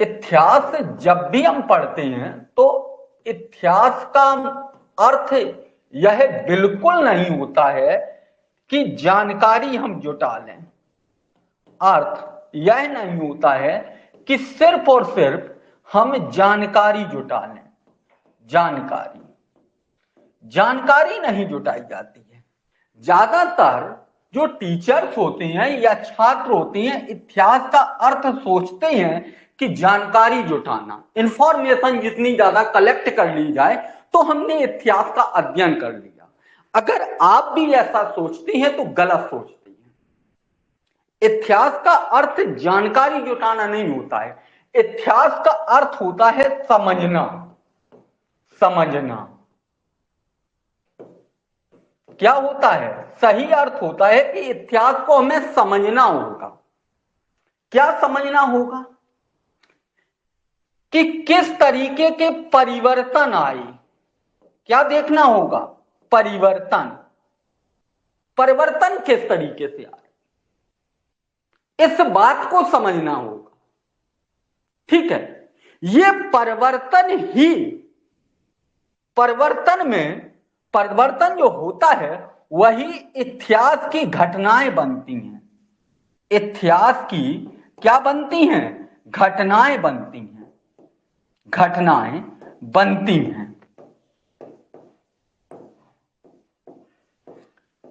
इतिहास जब भी हम पढ़ते हैं तो इतिहास का अर्थ यह बिल्कुल नहीं होता है कि जानकारी हम जुटा लें। अर्थ यह नहीं होता है कि सिर्फ और सिर्फ हम जानकारी जुटा लें। जानकारी नहीं जुटाई जाती है। ज्यादातर जो टीचर्स होते हैं या छात्र होते हैं इतिहास का अर्थ सोचते हैं कि जानकारी जुटाना, इंफॉर्मेशन जितनी ज्यादा कलेक्ट कर ली जाए तो हमने इतिहास का अध्ययन कर लिया। अगर आप भी ऐसा सोचती हैं तो गलत सोचती हैं। इतिहास का अर्थ जानकारी जुटाना नहीं होता है। इतिहास का अर्थ होता है समझना। क्या होता है? सही अर्थ होता है कि इतिहास को हमें समझना होगा। क्या समझना होगा? कि किस तरीके के परिवर्तन आए। क्या देखना होगा? परिवर्तन किस तरीके से आए, इस बात को समझना होगा। ठीक है, ये परिवर्तन जो होता है वही इतिहास की घटनाएं बनती हैं। इतिहास की क्या बनती हैं? घटनाएं बनती हैं।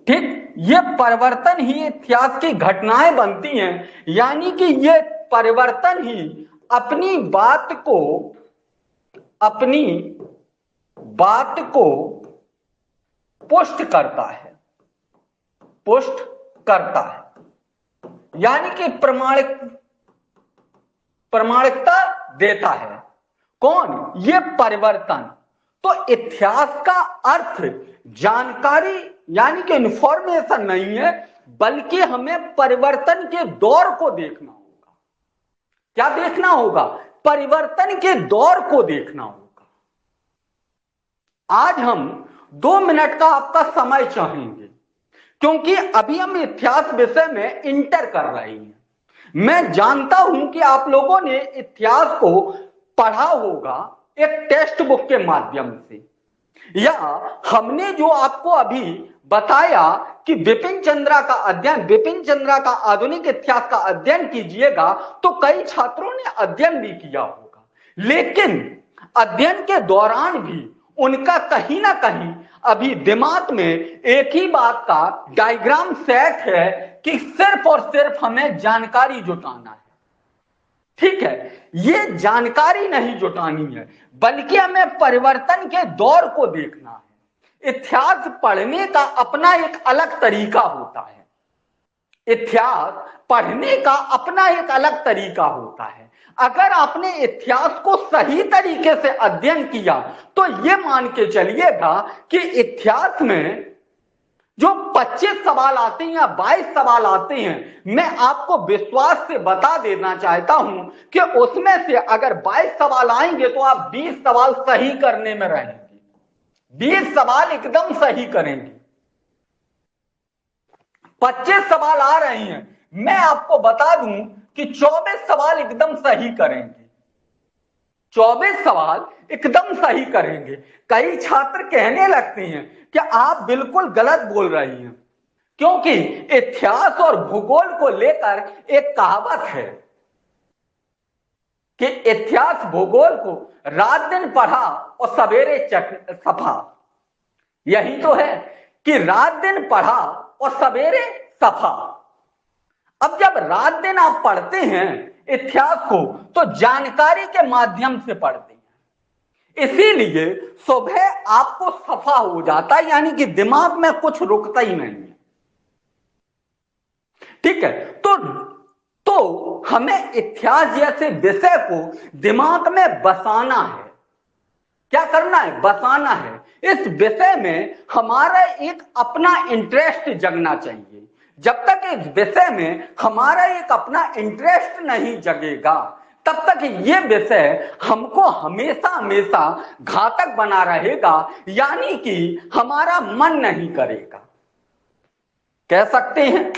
ठीक, ये परिवर्तन ही इतिहास की घटनाएं बनती हैं, यानी कि ये परिवर्तन ही अपनी बात को पुष्ट करता है, यानी कि प्रमाणिकता देता है। कौन? ये परिवर्तन। तो इतिहास का अर्थ जानकारी यानी कि इंफॉर्मेशन नहीं है, बल्कि हमें परिवर्तन के दौर को देखना होगा। क्या देखना होगा? परिवर्तन के दौर को देखना होगा। आज हम 2 मिनट का आपका समय चाहेंगे, क्योंकि अभी हम इतिहास विषय में इंटर कर रहे हैं। मैं जानता हूं कि आप लोगों ने इतिहास को पढ़ा होगा एक टेक्स्ट बुक के माध्यम से, या हमने जो आपको अभी बताया कि बिपिन चंद्रा का आधुनिक इतिहास का अध्ययन कीजिएगा, तो कई छात्रों ने अध्ययन भी किया होगा। लेकिन अध्ययन के दौरान भी उनका कहीं ना कहीं अभी दिमाग में एक ही बात का डायग्राम सेट है कि सिर्फ और सिर्फ हमें जानकारी जुटाना है। ठीक है, ये जानकारी नहीं जुटानी है, बल्कि हमें परिवर्तन के दौर को देखना है। इतिहास पढ़ने का अपना एक अलग तरीका होता है। अगर आपने इतिहास को सही तरीके से अध्ययन किया तो ये मान के चलिएगा कि इतिहास में जो 25 सवाल आते हैं या 22 सवाल आते हैं, मैं आपको विश्वास से बता देना चाहता हूं कि उसमें से अगर 22 सवाल आएंगे तो आप 20 सवाल सही करने में रहेंगे। 20 सवाल एकदम सही करेंगे। 25 सवाल आ रहे हैं, मैं आपको बता दूं कि 24 सवाल एकदम सही करेंगे। 24 सवाल एकदम सही करेंगे। कई छात्र कहने लगते हैं कि आप बिल्कुल गलत बोल रही हैं, क्योंकि इतिहास और भूगोल को लेकर एक कहावत है कि इतिहास भूगोल को रात दिन पढ़ा और सवेरे सफा। यही तो है कि रात दिन पढ़ा और सवेरे सफा। अब जब रात दिन आप पढ़ते हैं इतिहास को तो जानकारी के माध्यम से पढ़ते हैं, इसीलिए सुबह आपको सफा हो जाता है, यानी कि दिमाग में कुछ रुकता ही नहीं है। ठीक है, तो हमें इतिहास जैसे विषय को दिमाग में बसाना है। क्या करना है? बसाना है। इस विषय में हमारा एक अपना इंटरेस्ट जगना चाहिए। जब तक इस विषय में हमारा एक अपना इंटरेस्ट नहीं जगेगा, तब तक ये विषय हमको हमेशा हमेशा घातक बना रहेगा, यानी कि हमारा मन नहीं करेगा। कह सकते हैं?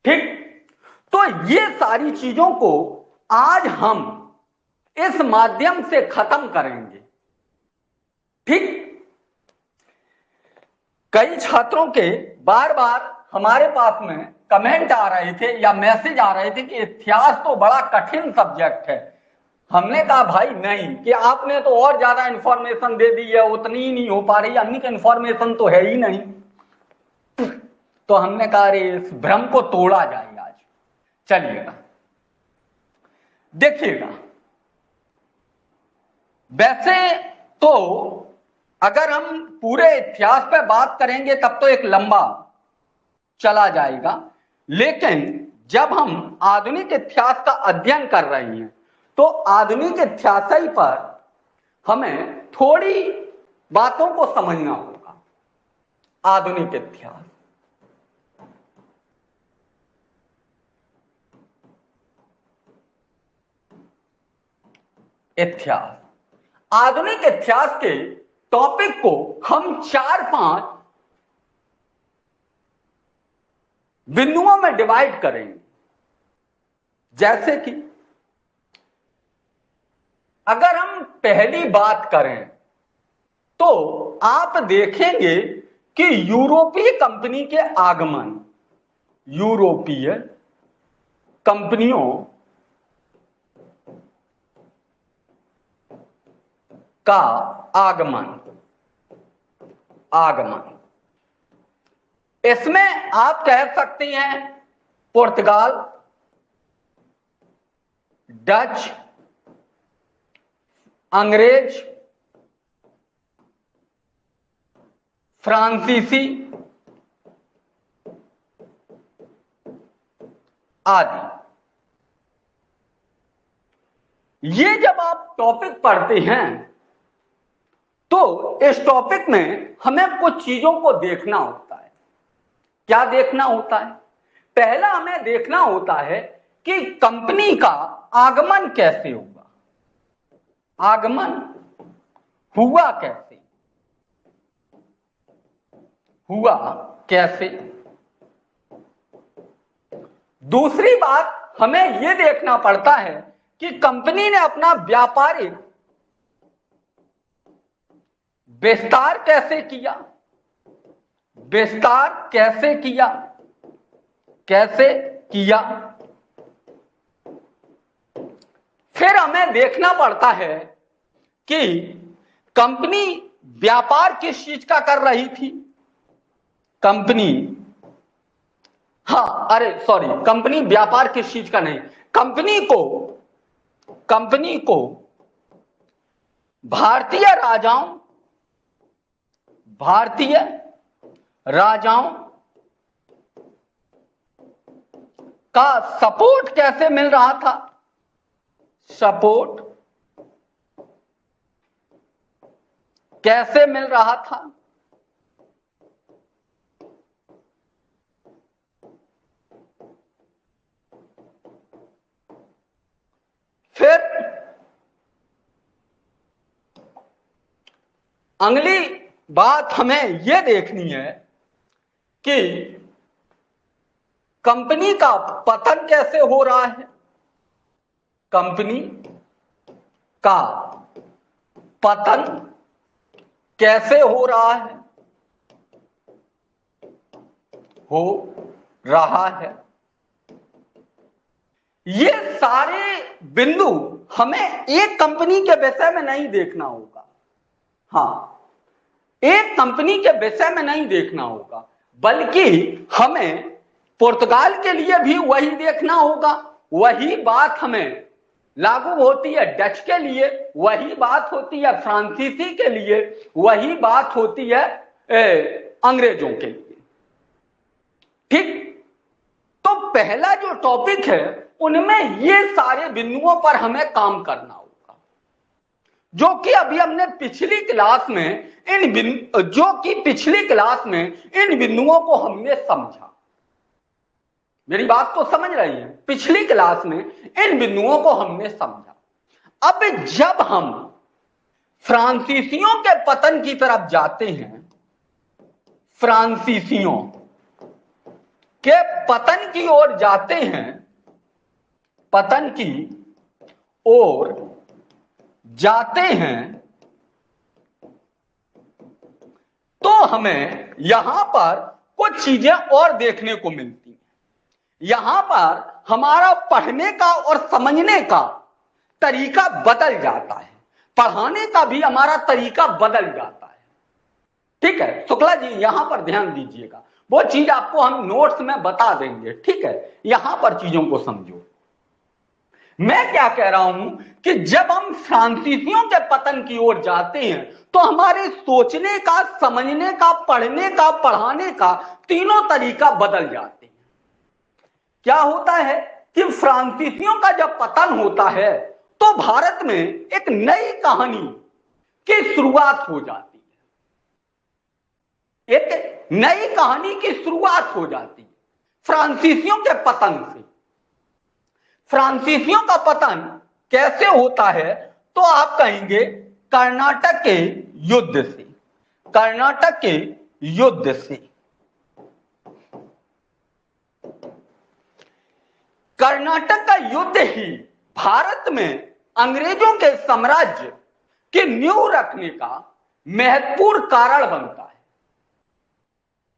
ठीक, तो ये सारी चीजों को आज हम इस माध्यम से खत्म करेंगे। ठीक, कई छात्रों के बार बार हमारे पास में कमेंट आ रहे थे या मैसेज आ रहे थे कि इतिहास तो बड़ा कठिन सब्जेक्ट है। हमने कहा भाई नहीं, कि आपने तो और ज्यादा इंफॉर्मेशन दे दी है, उतनी ही नहीं हो पा रही, अन्य इंफॉर्मेशन तो है ही नहीं। तो हमने कहा अरे इस भ्रम को तोड़ा जाए आज। चलिएगा, देखिएगा, वैसे तो अगर हम पूरे इतिहास पे बात करेंगे तब तो एक लंबा चला जाएगा, लेकिन जब हम आधुनिक इतिहास का अध्ययन कर रहे हैं तो आधुनिक इतिहास पर हमें थोड़ी बातों को समझना होगा। आधुनिक इतिहास, आधुनिक इतिहास के टॉपिक को हम 4-5 बिंदुओं में डिवाइड करेंगे। जैसे कि अगर हम पहली बात करें तो आप देखेंगे कि यूरोपीय कंपनी के आगमन, यूरोपीय कंपनियों का आगमन, इसमें आप कह सकते हैं पुर्तगाल, डच, अंग्रेज, फ्रांसीसी आदि। ये जब आप टॉपिक पढ़ते हैं तो इस टॉपिक में हमें कुछ चीजों को देखना होता है। क्या देखना होता है? पहला हमें देखना होता है कि कंपनी का आगमन कैसे होगा, आगमन हुआ कैसे, हुआ कैसे। दूसरी बात हमें यह देखना पड़ता है कि कंपनी ने अपना व्यापारिक विस्तार कैसे किया, विस्तार कैसे किया, कैसे किया। फिर हमें देखना पड़ता है कि कंपनी व्यापार किस चीज का कर रही थी। कंपनी, कंपनी व्यापार किस चीज का नहीं, कंपनी को भारतीय राजाओं का सपोर्ट कैसे मिल रहा था, सपोर्ट कैसे मिल रहा था। फिर अगली बात हमें यह देखनी है कि कंपनी का पतन कैसे हो रहा है, कंपनी का पतन कैसे हो रहा है, हो रहा है। ये सारे बिंदु हमें एक कंपनी के विषय में नहीं देखना होगा। हाँ, एक कंपनी के विषय में नहीं देखना होगा, बल्कि हमें पुर्तगाल के लिए भी वही देखना होगा। वही बात हमें लागू होती है डच के लिए, वही बात होती है फ्रांसीसी के लिए, वही बात होती है अंग्रेजों के लिए। ठीक, तो पहला जो टॉपिक है उनमें ये सारे बिंदुओं पर हमें काम करना होगा, जो कि अभी हमने पिछली क्लास में इन बिंदुओं को हमने समझा। मेरी बात को समझ रही है? पिछली क्लास में इन बिंदुओं को हमने समझा। अब जब हम फ्रांसीसियों के पतन की तरफ जाते हैं, फ्रांसीसियों के पतन की ओर जाते हैं, पतन की ओर जाते हैं तो हमें यहां पर कुछ चीजें और देखने को मिलती हैं। यहां पर हमारा पढ़ने का और समझने का तरीका बदल जाता है, पढ़ाने का भी हमारा तरीका बदल जाता है। ठीक है शुक्ला जी, यहां पर ध्यान दीजिएगा, वो चीज आपको हम नोट्स में बता देंगे। ठीक है, यहां पर चीजों को समझो। मैं क्या कह रहा हूं कि जब हम फ्रांसीसियों के पतन की ओर जाते हैं तो हमारे सोचने का, समझने का, पढ़ने का, पढ़ाने का तीनों तरीका बदल जाते हैं। क्या होता है कि फ्रांसीसियों का जब पतन होता है तो भारत में एक नई कहानी की शुरुआत हो जाती है। एक नई कहानी की शुरुआत हो जाती है फ्रांसीसियों के पतन से। फ्रांसीसियों का पतन कैसे होता है तो आप कहेंगे कर्नाटक के युद्ध से। कर्नाटक के युद्ध से। कर्नाटक का युद्ध ही भारत में अंग्रेजों के साम्राज्य की नींव रखने का महत्वपूर्ण कारण बनता है।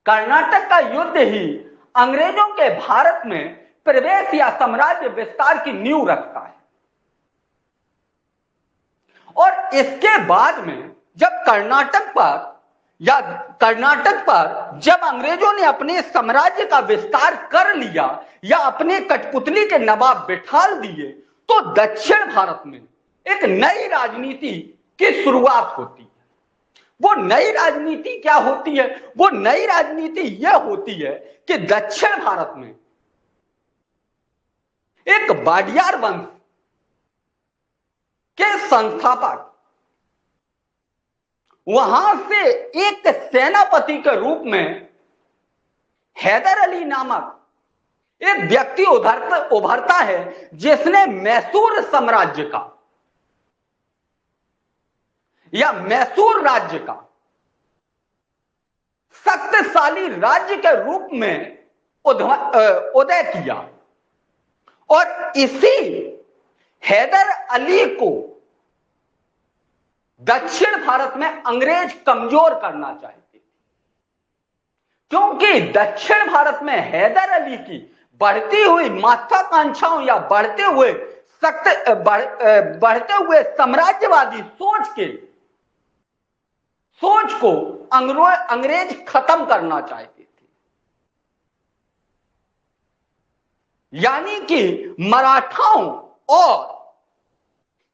कर्नाटक का युद्ध ही अंग्रेजों के भारत में प्रवेश या साम्राज्य विस्तार की नींव रखता है। और इसके बाद में जब कर्नाटक पर जब अंग्रेजों ने अपने साम्राज्य का विस्तार कर लिया या अपने कठपुतली के नवाब बिठा दिए तो दक्षिण भारत में एक नई राजनीति की शुरुआत होती है। वो नई राजनीति क्या होती है? वो नई राजनीति यह होती है कि दक्षिण भारत में एक वाडियार वंश के संस्थापक, वहां से एक सेनापति के रूप में हैदर अली नामक एक व्यक्ति उभरता है जिसने मैसूर साम्राज्य का या मैसूर राज्य का शक्तिशाली राज्य के रूप में उदय किया। और इसी हैदर अली को दक्षिण भारत में अंग्रेज कमजोर करना चाहते थे, क्योंकि दक्षिण भारत में हैदर अली की बढ़ती हुई महत्वाकांक्षाओं या बढ़ते हुए साम्राज्यवादी सोच को अंग्रेज खत्म करना चाहते थे। यानी कि मराठाओं और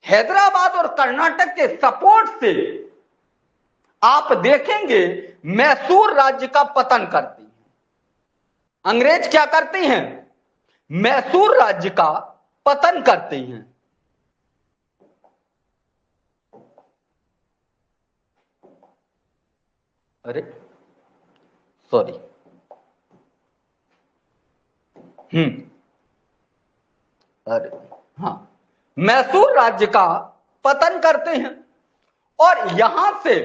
हैदराबाद और कर्नाटक के सपोर्ट से आप देखेंगे मैसूर राज्य का पतन करती है। अंग्रेज क्या करते हैं? मैसूर राज्य का पतन करते हैं। अरे सॉरी, अरे हाँ, मैसूर राज्य का पतन करते हैं। और यहां से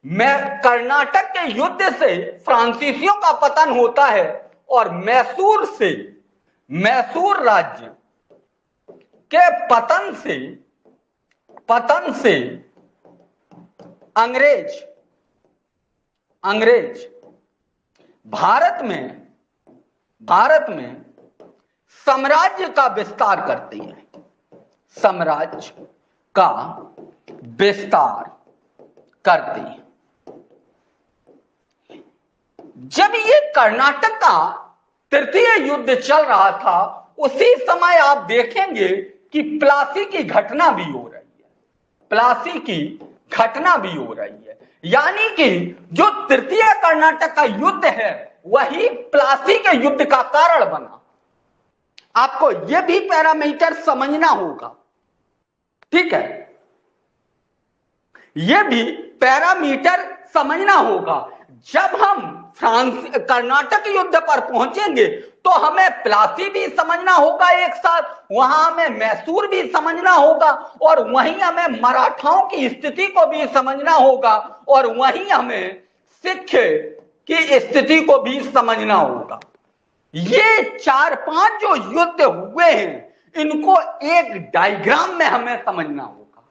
कर्नाटक के युद्ध से फ्रांसीसियों का पतन होता है और मैसूर राज्य के पतन से अंग्रेज भारत में साम्राज्य का विस्तार करते हैं। साम्राज्य का विस्तार करते हैं। जब ये कर्नाटक का तृतीय युद्ध चल रहा था उसी समय आप देखेंगे कि प्लासी की घटना भी हो रही है। प्लासी की घटना भी हो रही है। यानी कि जो तृतीय कर्नाटक का युद्ध है वही प्लासी के युद्ध का कारण बना। आपको यह भी पैरामीटर समझना होगा। ठीक है, यह भी पैरामीटर समझना होगा। जब हम कर्नाटक युद्ध पर पहुंचेंगे तो हमें प्लासी भी समझना होगा एक साथ, वहां हमें मैसूर भी समझना होगा और वहीं हमें मराठाओं की स्थिति को भी समझना होगा और वहीं हमें सिख की स्थिति को भी समझना होगा। ये 4-5 जो युद्ध हुए हैं इनको एक डायग्राम में हमें समझना होगा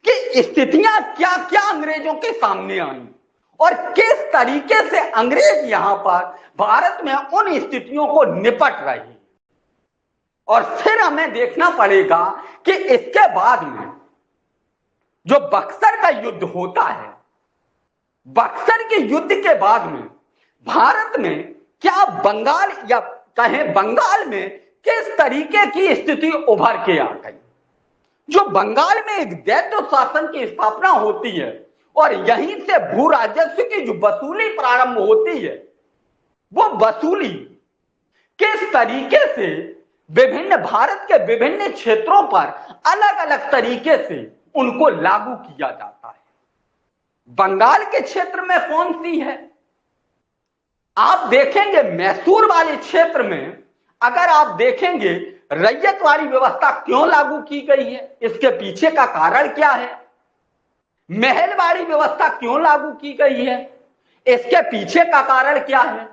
कि स्थितियां क्या क्या अंग्रेजों के सामने आई और किस तरीके से अंग्रेज यहां पर भारत में उन स्थितियों को निपट रही। और फिर हमें देखना पड़ेगा कि इसके बाद में जो बक्सर का युद्ध होता है, बक्सर के युद्ध के बाद में भारत में क्या बंगाल या कहें बंगाल में किस तरीके की स्थिति उभर के आ गई। जो बंगाल में एक दैत्य शासन की स्थापना होती है और यहीं से भू राजस्व की जो वसूली प्रारंभ होती है, वो वसूली किस तरीके से विभिन्न भारत के विभिन्न क्षेत्रों पर अलग अलग तरीके से उनको लागू किया जाता है। बंगाल के क्षेत्र में कौन सी है, आप देखेंगे मैसूर वाले क्षेत्र में अगर आप देखेंगे रैयतवाड़ी व्यवस्था क्यों लागू की गई है, इसके पीछे का कारण क्या है। महलवाड़ी व्यवस्था क्यों लागू की गई है, इसके पीछे का कारण क्या है।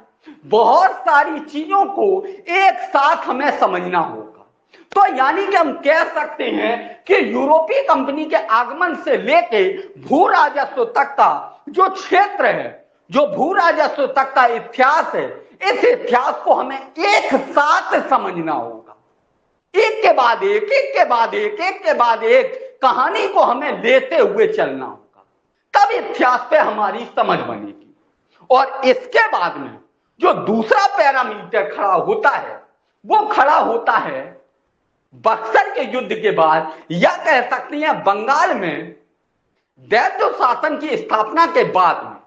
बहुत सारी चीजों को एक साथ हमें समझना होगा। तो यानी कि हम कह सकते हैं कि यूरोपीय कंपनी के आगमन से लेके भू राजस्व तक का जो क्षेत्र है, जो भू राजस्व तक का इतिहास है, इस इतिहास को हमें एक साथ समझना होगा। एक के बाद एक, एक के बाद एक, एक के बाद एक कहानी को हमें लेते हुए चलना होगा, तब इतिहास पे हमारी समझ बनेगी। और इसके बाद में जो दूसरा पैरामीटर खड़ा होता है, वो खड़ा होता है बक्सर के युद्ध के बाद, या कह सकते हैं बंगाल में दैत्य शासन की स्थापना के बाद में।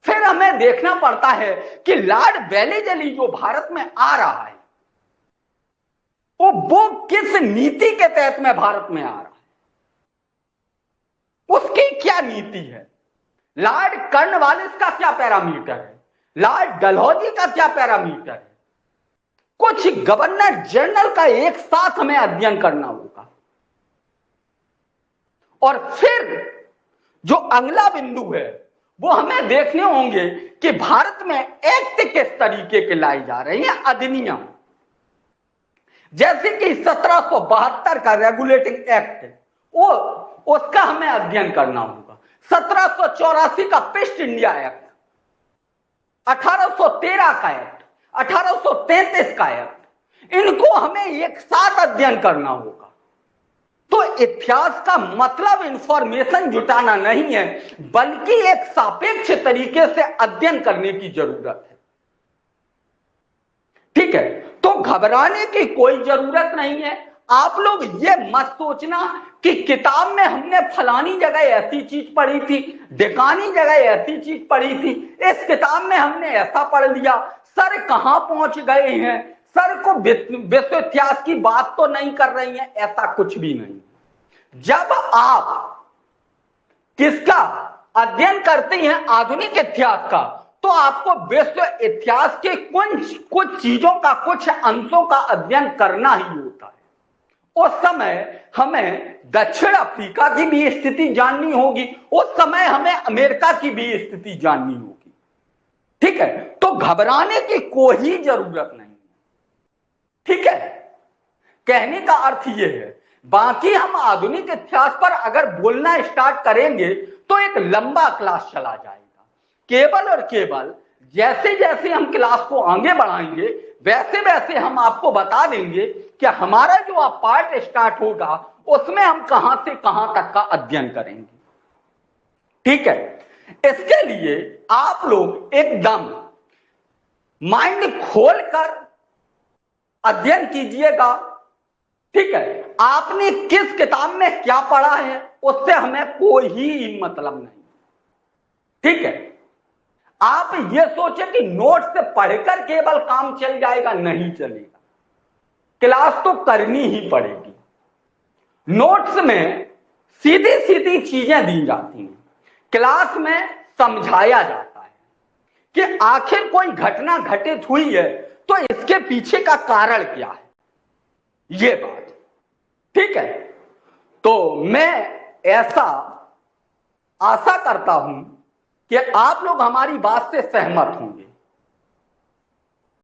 फिर हमें देखना पड़ता है कि लॉर्ड वेलेस्ली जो भारत में आ रहा है, वो किस नीति के तहत में भारत में आ रहा है, उसकी क्या नीति है। लॉर्ड कॉर्नवालिस का क्या पैरामीटर है, लॉर्ड डलहौजी का क्या पैरामीटर है, कुछ गवर्नर जनरल का एक साथ हमें अध्ययन करना होगा। और फिर जो अगला बिंदु है वो हमें देखने होंगे कि भारत में एक्ट किस तरीके के लाई जा रहे हैं, अधिनियम। जैसे कि 1772 का रेगुलेटिंग एक्ट, वो उसका हमें अध्ययन करना होगा। 1784 का पेस्ट इंडिया एक्ट, 1813 का एक्ट, 1833 का एक्ट, इनको हमें एक साथ अध्ययन करना होगा। तो इतिहास का मतलब इंफॉर्मेशन जुटाना नहीं है, बल्कि एक सापेक्ष तरीके से अध्ययन करने की जरूरत है। ठीक है, तो घबराने की कोई जरूरत नहीं है। आप लोग ये मत सोचना कि किताब में हमने फलानी जगह ऐसी चीज पढ़ी थी, ढिकानी जगह ऐसी चीज पढ़ी थी, इस किताब में हमने ऐसा पढ़ लिया, सर कहां पहुंच गए हैं, सर को विश्व इतिहास की बात तो नहीं कर रही हैं, ऐसा कुछ भी नहीं। जब आप किसका अध्ययन करते हैं, आधुनिक इतिहास का, तो आपको विश्व इतिहास के कुछ चीजों का, कुछ अंशों का अध्ययन करना ही होता है। उस समय हमें दक्षिण अफ्रीका की भी स्थिति जाननी होगी, उस समय हमें अमेरिका की भी स्थिति जाननी होगी। ठीक है, तो घबराने की कोई जरूरत नहीं। ठीक है, कहने का अर्थ यह है। बाकी हम आधुनिक इतिहास पर अगर बोलना स्टार्ट करेंगे तो एक लंबा क्लास चला जाएगा। केवल और केवल जैसे जैसे हम क्लास को आगे बढ़ाएंगे, वैसे वैसे हम आपको बता देंगे कि हमारा जो अब पार्ट स्टार्ट होगा उसमें हम कहां से कहां तक का अध्ययन करेंगे। ठीक है, इसके लिए आप लोग एकदम माइंड खोलकर अध्ययन कीजिएगा। ठीक है, आपने किस किताब में क्या पढ़ा है उससे हमें कोई ही मतलब नहीं। ठीक है, आप ये सोचे कि नोट से पढ़कर केवल काम चल जाएगा, नहीं चलेगा। क्लास तो करनी ही पड़ेगी। नोट्स में सीधी सीधी चीजें दी जाती हैं, क्लास में समझाया जाता है कि आखिर कोई घटना घटित हुई है तो इसके पीछे का कारण क्या है, ये बात। ठीक है, तो मैं ऐसा आशा करता हूं कि आप लोग हमारी बात से सहमत होंगे।